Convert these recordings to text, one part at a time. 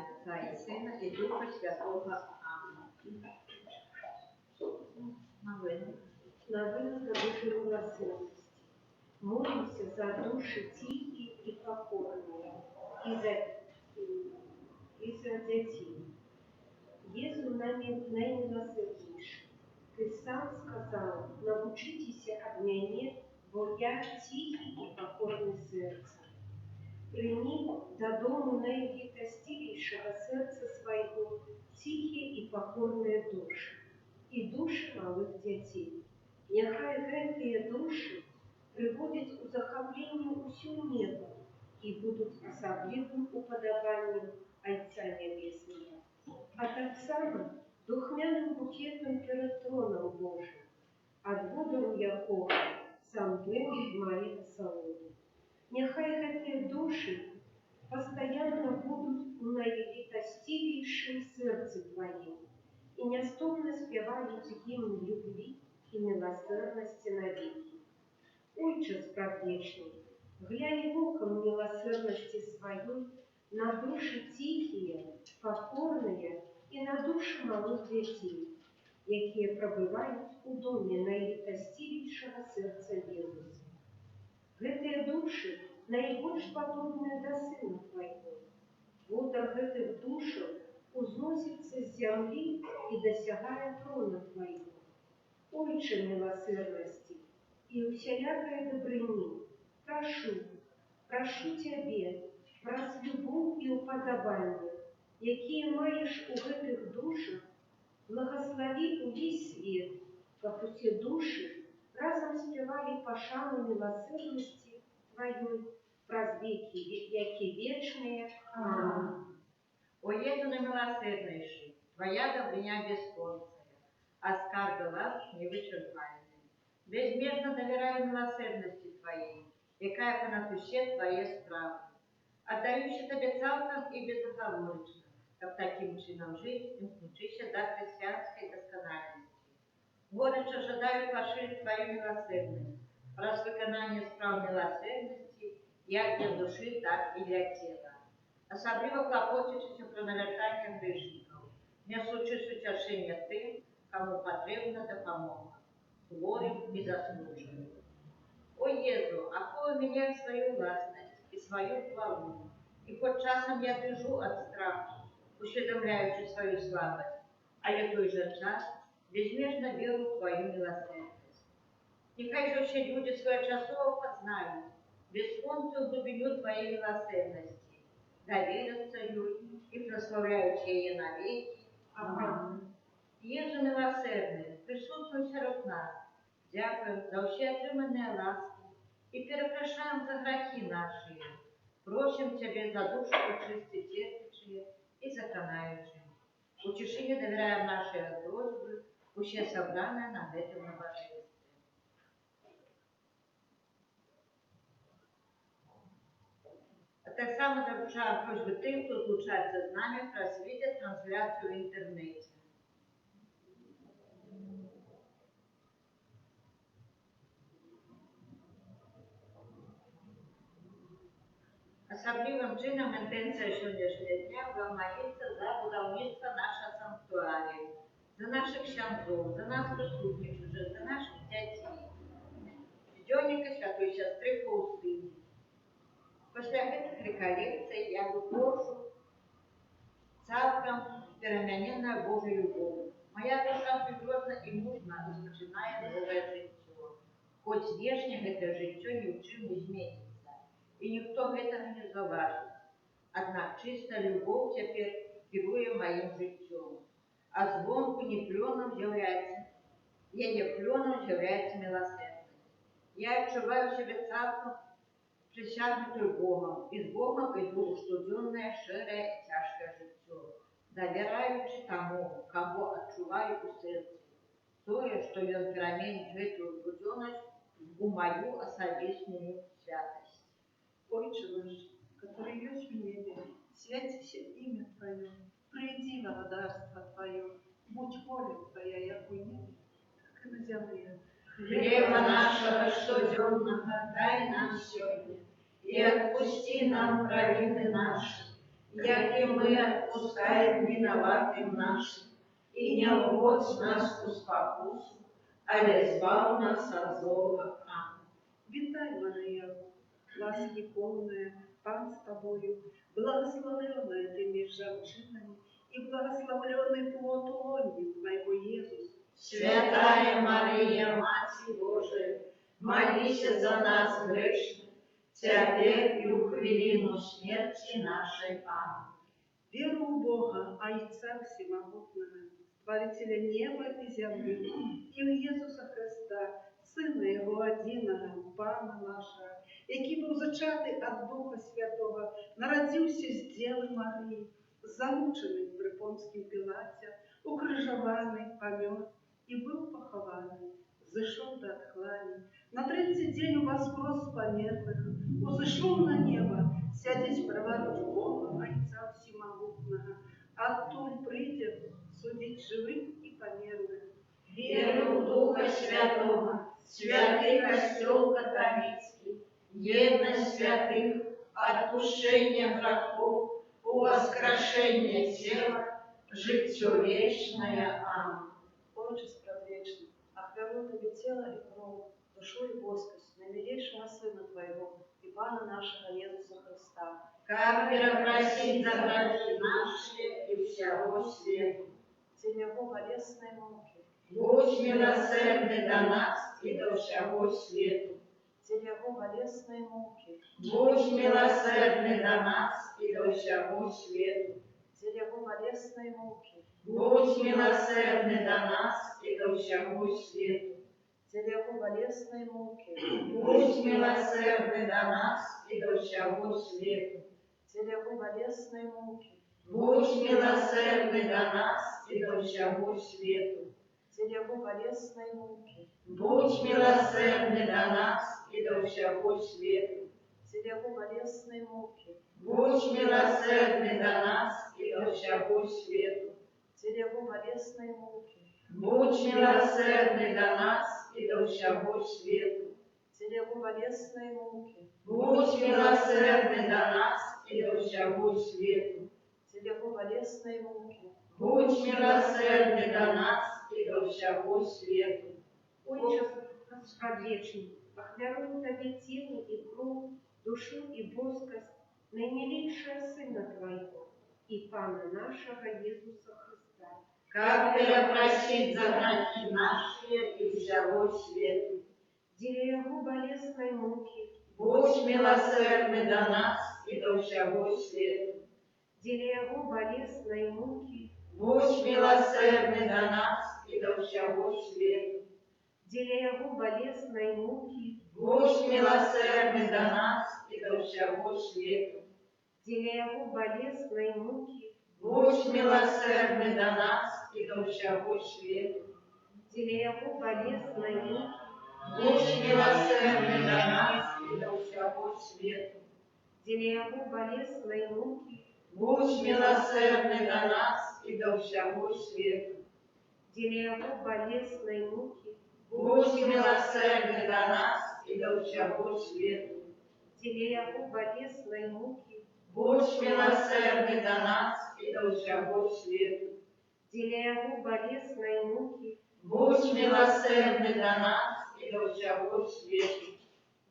Отца и Сына и Духа Святого. Аминь. Новина на Божью милосердность. Молимся за души тихие и покорные, и за детей. Езу наимилосерднейший, Ты сам сказал, научитесь от меня, бо я тихий и покорный сердцем. Прими додому наивитостивейшего сердца своего тихие и покорные души, и души малых детей. Нехай гэтые души приводят у захопления усю небо и будут особливым уподобанием Отца Небесного. А так само духмяным букетом перед троном Божьим, от водору якого сам Бог має солоду. Нехай гэтые души постоянно будут у наилитостивейшем сердце Твоем и неостомно спевают гимн любви и милосердности навеки. Отче справдечный, глянь боком милосердности своей на души тихие, покорные и на души малых детей, якие пробывают у доме наилитостивейшего сердца Иисуса. Гэтые души наибольш подобные до Сына Твоего. Водор гэтых душаў узносится с земли и досягая трона Твоего. Отче милосердности и всякой добрыни, прошу Тебе, праз любовь и уподобание, якие маешь у гэтых душах, благослови увесь свет, как усе души разом спевали пошану милосердности Твоей, праз веки, яки вечные. Аминь. О Езу милосерднейший, Твоя добриня бесконцая, а скарби ваш невычерпаемые. Безмерно доверяю милосердности Твоей, якая по натуще Твоей справы, отдающий Тебе цалком и безоговорочно, как таким чином жить, учися до христианской доскональности. Горячо ожидаю поширить Твою милосердность, раз виконання справ милосердности, як для души, так и для тела. Особливо клопочучися про навертання грішників, несучи сутішення тим, кому потрібна допомога, хворим и заслуженным. О Езу, окуй меня в свою властность и свою хвалу, и хоть часом я дрожу от страха, усведомляючи свою слабость, а я той же час безмежно веру в Твою милосердность. Нехай же все люди своечасово познают бесконцую глубину Твоей милосердности, доверятся ей и прославляют ее навеки. Аминь. Езу милосердный, присутствуй среди нас, дякуем за все отриманные ласки и перепрошаем за грехи наши. Просим Тебе за душу чисти терпящие и законающие. Утешение доверяем наши просьбы, все собранные на этом набожестве. А так само доручаем просьбы тем, кто отлучается с нами, просветит трансляцию в интернете. Особливым чином інтенція сьогоднішнього дня була молитися за будівництво нашого санктуарію, за наших ксяндзов, за нас присутніх уже, за наших дітей, ждённика Святої Сестри Фаустини. Після гэтых реколекций я выпрошу цалком перемененную Божью любовь. Моя душа пригрозна и мужна розпочинає новое життя. Хоть внешне это життя ни в чим не зміниться. И никто этого не заважит. Однако чистая любовь теперь керує моим життем. А звонку непленным является, милосердность. Я відчуваю себе цалком присягнутою Богом, и с Богом иду у штоденное, широе и тяжкое життя, довираючи тому, кого отчуваю у сердце, тое, что он переменит эту буденность у мою особистную святость. Отче наш, который есть в небе, святися имя Твое, приди благодарство Твое, будь воля Твоя, як у небе, так и на земле. Хлеба нашего штоденного дай нам сегодня, и отпусти нам провины наши, як і ми відпускаємо винуватим нашим, і не вводь нас у спокусу, але збав нас от злого. Амінь. Вітай, Марія, ласки повная, Пан с тобою, благословленная ты между женщинами, и благословленный плод лони твоего, Иисус. Святая Марія, Мати Божия, молися за нас грешних, теперь и у хвилину смерти нашей. Аминь. Веру в Бога, Отца Всемогутного, Творителя неба и земли, и в Иисуса Христа, Сына Его одиного, Пана нашего, який був зачатий від Духа Святого, народився з Діви Марії, замучений при Понтськім Пілаті, укрижований, помер і був похований, зайшов до отхлани. На 30 день воскрес з померлих, узышел на небо, сядеть праворуч Бога, Отца Всемогутного, оттуль придет судить живых и померлых. Верую в Духа Святого, святый костел католицкий, едность святых, отпущение грехов, воскрешение тела, житье вечное. Аминь. Отче предвечный, охвярую Тебе тело и кровь, душу и воскость наимилейшего Сына Твоего и Пана нашего Иисуса Христа, Как перепросить за грехи наши и всего свету. тень Его болезной муки, Будь милосердный до нас и до всего свету. тень Его болезной муки, Будь милосердный до нас и до всего свету. тень Его болезной муки, Будь милосердный до нас и до всего свету. тень Его болезной муки, Будь милосердный до нас и до всего свету. тень Его болезной муки, Будь милосердный до нас и до всего свету. тень Его болезной муки, Будь милосердный до нас и до всего свету. тень Его болезной муки, Будь милосердный до нас и до всего свету. тень Его болезной муки, Будь милосердный до нас и до всего свету. тень Его болезной муки, Будь милосердный до нас и до всего свету. тень Его болезной муки, Будь милосердный до нас и до всего свету. Отче предвечный, охвярую Тебе тело и кровь, душу и воскость наимилейшего Сына Твоего и Пана нашего Иисуса Христа, Как перепросить за грехи наши и всего свету. деля Его болезной муки, Будь милосердный до нас и до всего свету. деля Его болезной муки, Будь милосердный до нас и до всего свету. деля Его болезной муки, Будь милосердный до нас и до всего свету. деля Его болезной муки, Будь милосердный до нас и до всего свету. деля Его болезной муки, Будь милосердный до нас и до всего свету. деля Его болезной муки, Будь милосердный до нас и до всего свету. деля Его болезной муки, Будь милосердный до нас и до всего свету. деля Его болезной муки, Будь милосердный до нас и до всего свету. деля Его болезной муки, Будь милосердный до нас и до всего свету.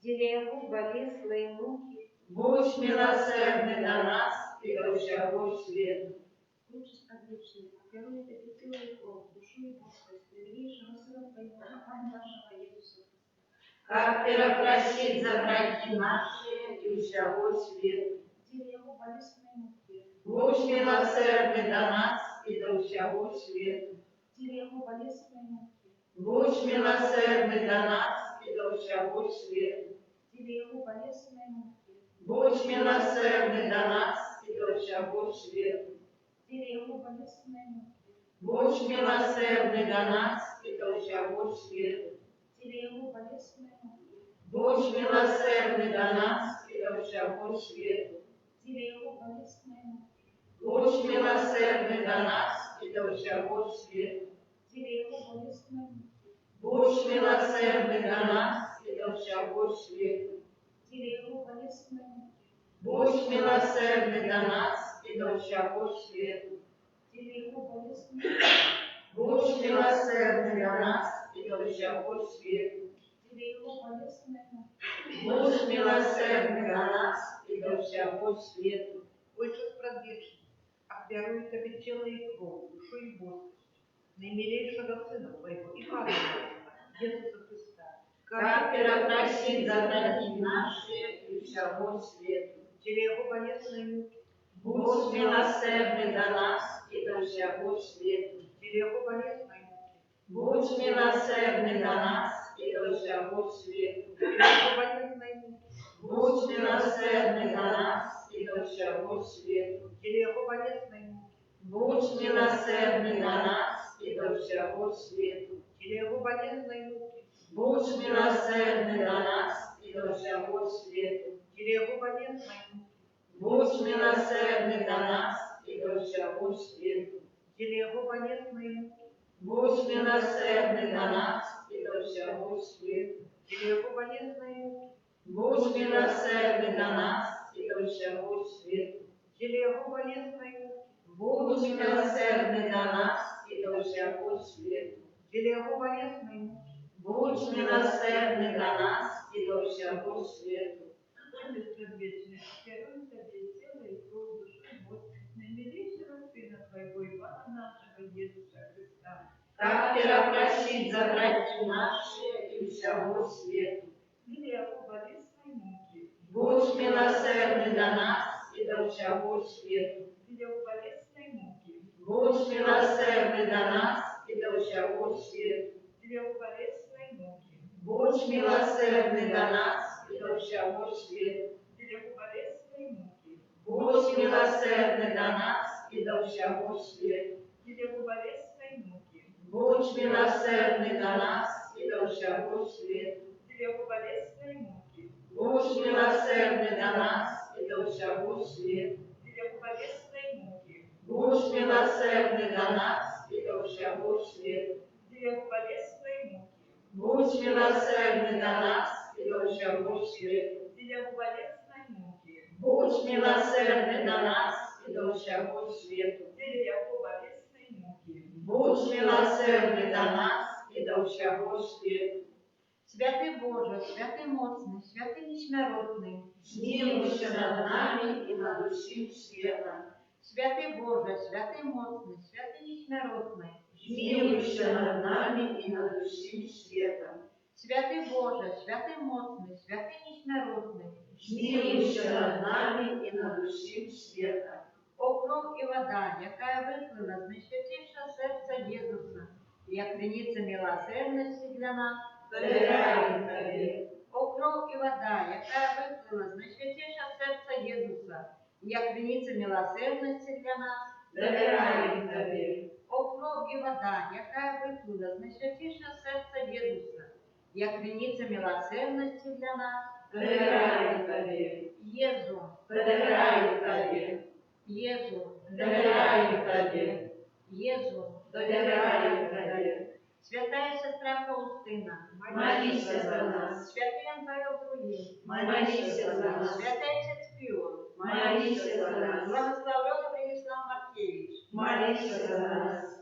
деля Его болезной муки, Будь милосердный до нас и до всего свету. Отче предвечный, охвярую Тебе тело и кровь, душу и воскость наимилейшего Сына Твоего и Пана нашего Иисуса Христа, Как перепросить за грехи наши и всего свету. тень Его болезной муки, Будь милосердный до нас и до всего свету. тень Его болезной муки, Будь милосердный до нас и до всего свету. тень Его болезной муки, Будь милосердный до нас и до всего свету. тень Его болезной муки, Будь милосердный до нас и до всего свету. тень Его болезной муки, Будь милосердный до нас и до всего свету. тень Его болезной муки, Будь милосердный до нас и до всего свету. тень Его болезной муки, Будь милосердный до нас и до всего свету. тень Его болезной муки, Будь милосердный до нас и до всего свету. Теле его болезни, Будь милосердный до нас и до всего свету. теле его болезни, Будь милосердный до нас и до всего свету. Отец предвечный, ахвярую тебе тело и кровь, душу и боскость, наимилейшего Сына Твоего и Пана Иисуса Христа, Как просить за грехи наши и всего свету. теле его болезной муки, Будь милосердный до нас и до всего свету. теле его болезной муки, Будь милосердный до нас и до всего свету. теле его болезной муки, Будь милосердный до нас и до всего свету. теле его болезной муки, Будь милосердный до нас и до всего свету. теле его болезной муки, Будь милосердный до нас и до всего свету. теле его болезной муки, Будь милосердный до нас и до всего свету. теле его болезной муки, Будь милосердный до нас и до всего свету. теле его болезной муки, Будь милосердный до нас и до всего свету. теле его болезной муки, Будь милосердный до нас и до всего свету. теле его болезной муки, Будь милосердный до нас и до всего свету. Отец предвечный, ахвярую тебе тело и кровь, душу и боскость, наимилейшего Сына Твоего и Пана нашего Иисуса Христа, Как просить за грехи наши и всего свету. теле его болезной муки, Будь милосердный до нас и до всего свету. теле его болезной муки, Будь милосердный до нас и до всего свету. теле его болезной муки, Будь милосердный до нас и до всего свету. теле его болезной муки, Будь милосердный до нас и до всего свету. теле его болезной муки, Будь милосердный до нас и до всего свету. теле его болезной муки, Будь милосердный до нас и до всего свету. теле его болезной муки, Будь милосердный до нас и до всего свету. теле его болезной муки, Будь милосердный до нас и до всего свету. теле его болезной муки, Будь милосердный до нас и до всего свету. теле его болезной муки. Будь милосердный до нас и до всего свету. Святый Боже, святый моцный, святый несмиротный, Смилуйся над нами и над усим светом. святый Боже, святый моцный, святый несмиротный, Смилуйся над нами и над усим светом. святый Боже, святый моцный, святый несмиротный, Смилуйся над нами и над усим светом. о кров і вода, яка виплила з найсвятішого серця Єзуса, як криниця милосердності для нас, Доверяем Тебе. о кров і вода, яка виплила з найсвятішого серця Єзуса, як криниця милосердності для нас, Доверяем Тебе. о кров і вода, яка виплила з найсвятішого серця Єзуса, як криниця милосердності для нас, Доверяем Тебе. Єзу, Доверяем Тебе. Єзу, Доверяем Тебе. Єзу, Доверяем Тебе. святая сестра Фаустина, Молися за нас. святий Антоніо Другий, Молися за нас. святий отець Піо, Молися за нас. благословенный Бронислав Маркевич, Молися за нас.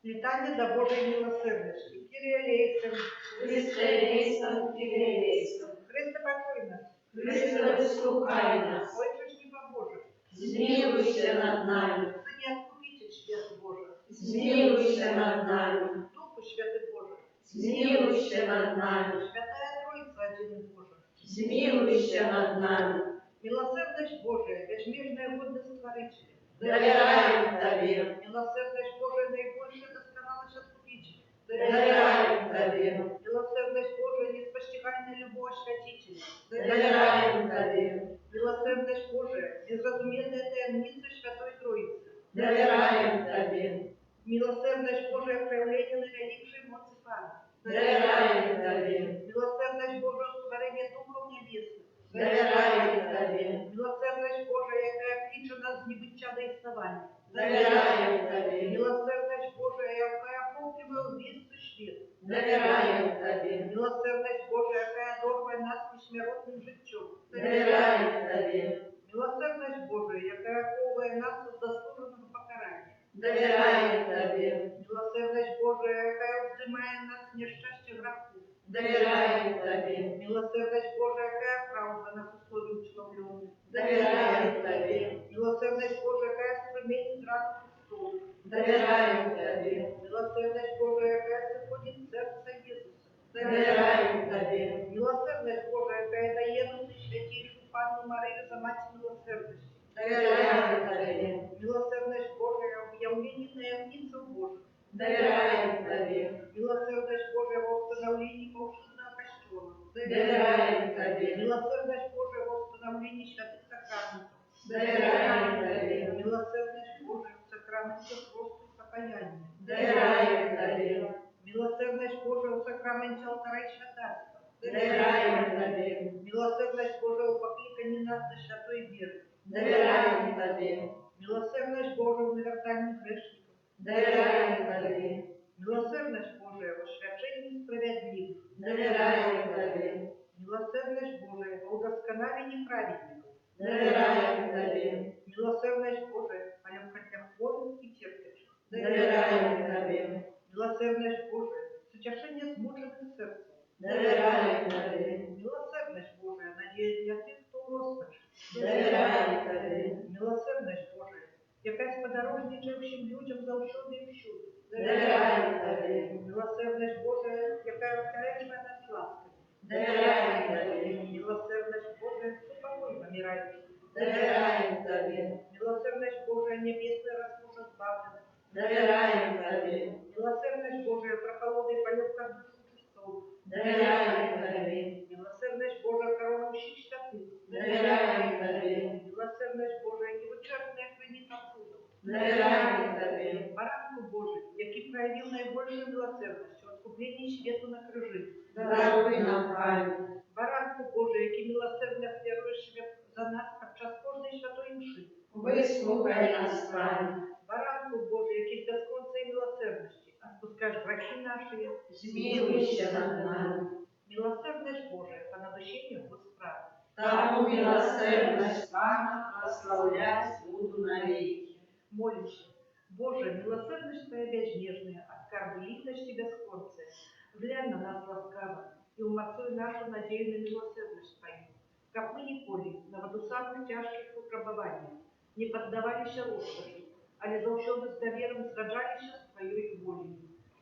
Летание до Божьей милосердности, Кирия Лейсен, Христе рейсом, Кирия рейсом. Христе покой нас, Христе выступай нас. Отче неба Божий, Смилуйся над нами. Сыне Откупитель Свет Божий, Смилуйся над нами. Духу Святый Божий, Смилуйся над нами. Святая Троица один Божий, Смилуйся над нами. милосердность Божия, безмежная годность Творителя, Доверяем Тебе. милосердность Божия наибольшая досконалость Откупителя, Доверяем Тебе. милосердность Божия неспостигальная любовь Святителя, Доверяем Тебе. милосердность Божия безразуменная таямница Святой Троицы, Доверяем Тебе. милосердность Божия проявление наводившей моцы Пана, Доверяем Тебе. милосердность Божия створение Духов Небесных, Доверяем Тебе. милосердность Божия, яка кличе нас з небиття до існування, Доверяем Тебе. милосердность Божия, яка охоплює весь світ, Доверяем Тебе. милосердность Божия, яка дарує нас несмиротним життям, Доверяем Тебе. Милосердность Божия, яка ховає нас від заслуженого покарання. Довіряємо Тобі. Милосердность Божия, яка вздимає нас з нещастя граху. Довіряємо Тобі. Милосердность Божия, яка оправдує нас у слові условленому. Довіряємо Тобі. Милосердность Божия, яка стремить зраду Христову. Довіряємо Тобі. Милосердность Божия, яка заходить в серце Ісуса. Довіряємо Тобі. Милосердность Божия, яка дає нам святішу Панну Марію за мать милосердості. Довіряємо Тобі. Милосердность Божия, об'явлення таємницю Божих. Довіряємо Тобі. Милосердность Божия в установлении повшинного костюма. Довіряємо Тобі. Милосердность Божия в установлении святых сакраментов. Довіряємо Тобі. Милосердность Божия в сакраменте просто и покаяния. Довіряємо Тобі. Милосердность Божия в сакраменте алтаря и святарства. Довіряємо Тобі. Милосердность Божия в покликании нас до святой веры. Довіряємо Тобі. Милосердность Божия в навертании грешников. Довіряємо Тобі. Милосердность Божия в освящении справедливых. Довіряємо Тобі. Милосердность Божия в удосконалении праведников. Довіряємо Тобі. Милосердность Божия о легкотяхворных и терпящих. Довіряємо Тобі. Милосердность Божия в утешение смученных сердцем. Довіряємо Тобі. Милосердность Божия надея для тех, кто в розпачі. Довіряємо Тобі. Милосердность Божия, яка сподорожничаючим людям завсюди і всюди. Довіряємо Тобі. Милосердность Божия, яка обережна нас ласкою. Довіряємо Тобі. Милосердность Божия, супокой помирающих. Довіряємо Тобі. Милосердность Божия, небесная расмужа избавлена. Довіряємо Тобі. Милосердность Божия, прохолодой поет как душу Христову. Довіряємо Тобі. Милосердность Божия, коронующих святых. Довіряємо Тобі. Милосердность Божия, невычерпная хранит отсюда. Довіряємо Тобі. Баранку Божий, який проявил наибольшую милосердность в откуплении свету на крыжи. Даруй нам пам'ять. Баранку Божий, який милосердно веруешь себе за нас подчас кожної святої мши. Вислухай нас, Пане. Баранку Божий, який з безконцей милосердності отпускаешь грехи наши. Змилуйся над нами. Милосердность Божия по надощению Господа. Тому милосердность Пана прославлять буду навеки. Молимся. Боже, милосердность Твоя безнежная, от скорбливости бесконция. Глянь на нас ласкаво и умацуй нашу надею на милосердность Твою. Как мы николи на воду самых тяжких выпробований не поддавались роскоши, але завсёды с довером сражались с Твоей волей.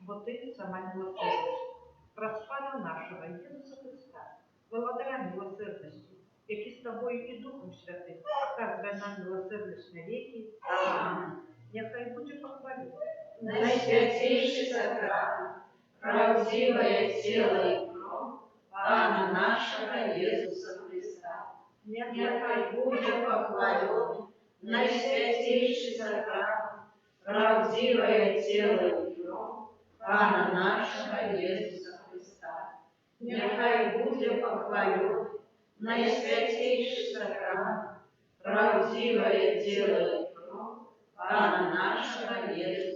Вот Ты сама милосердность. Проспана нашего Иисуса Христа, благодаря милосердности, які з Тобою і Духом Святим, оказывай нам милосердность навеки. Амінь. Нехай буде похвалено. Найсвятейший сакрамент, правдивое тело и кровь Пана нашего Иисуса Христа. Нехай будет похвален найсвятейший сакрамент, правдивое тело и кровь Пана нашего Иисуса Христа. Нехай будет похвален найсвятейший сакрамент, правдивое тело и кровь Пана нашего Иисуса